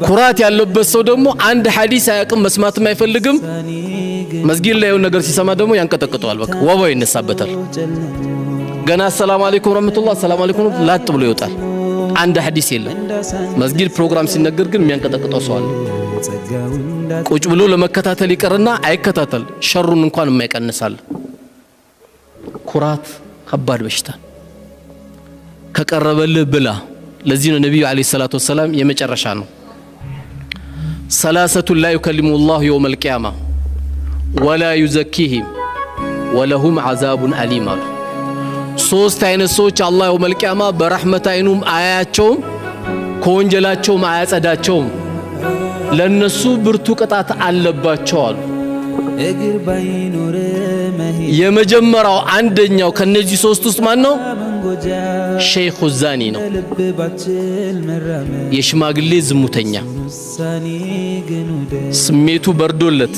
ኩራት ያለበት ሰው ደግሞ አንድ ሐዲስ አያውቅም መስማትም አይፈልግም መስጊድ ላይ የሆነ ነገር ሲሰማ ደግሞ ያንቀጠቅጠዋል በቃ ወባው ይነሳበታል ገና ሰላም አለይኩም ወራህመቱላህ ሰላም አለይኩም ላጥ ብሎ ይወጣል አንድ ሐዲስ የለም መስጊድ ፕሮግራም ሲነገር ግን የሚያንቀጠቅጠው ሰው አለ ቁጭ ብሎ ለመከታተል ይቀርና አይከታተል ሸሩን እንኳን የማይቀንሳል ኩራት ከባድ በሽታ ከቀረበልህ ብላ ለዚህ ነው ነብዩ አለይሂ ሰላቱ ወሰለም የመጨረሻ ነው ሰላሰቱ ላ ይከሊሙ الله يوم القيامه ولا يزكيهم ولهم عذاب أليم ሶስት አይነት ሰዎች አላህ يوم القيامه በረህመት አይኑም አያያቸውም ከወንጀላቸውም አያጸዳቸውም ለነሱ ብርቱ ቅጣት አለባቸው አሉ የመጀመሪያው አንደኛው ከነዚህ ሶስት ውስጥ ማን ነው ሸይኹ ዛኒ ነው የሽማግሌ ዝሙተኛ ስሜቱ በርዶለት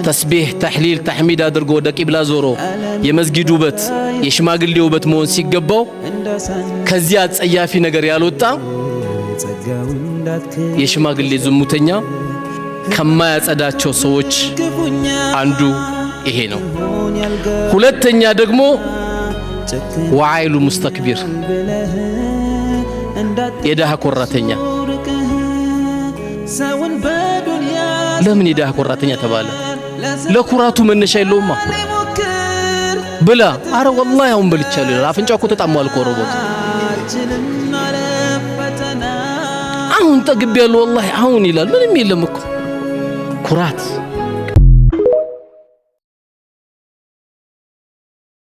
ተስቢህ ተህሊል ተህሚድ አድርጎ ወደ ቂብላ ዞሮ የመስጊዱ ውበት የሽማግሌ ውበት መሆን ሲገባው ከዚያ አጸያፊ ነገር ያልወጣ የሽማግሌ ዝሙተኛ ከማያጸዳቸው ሰዎች አንዱ ይሄ ነው ሁለተኛ ደግሞ ወዓይሉ ሙስተክቢር የደሃ ኮራተኛ ለምን የደሃ ኮራተኛ ተባለ ለኩራቱ መነሻ የለውማ ብላ አረ والله አሁን በልቻለሁ አፍንጫው እኮ ተጣሟል እኮ ሮቦት አሁን ጠግቤያለሁ والله አሁን ይላል ምንም የለም እኮ ኩራት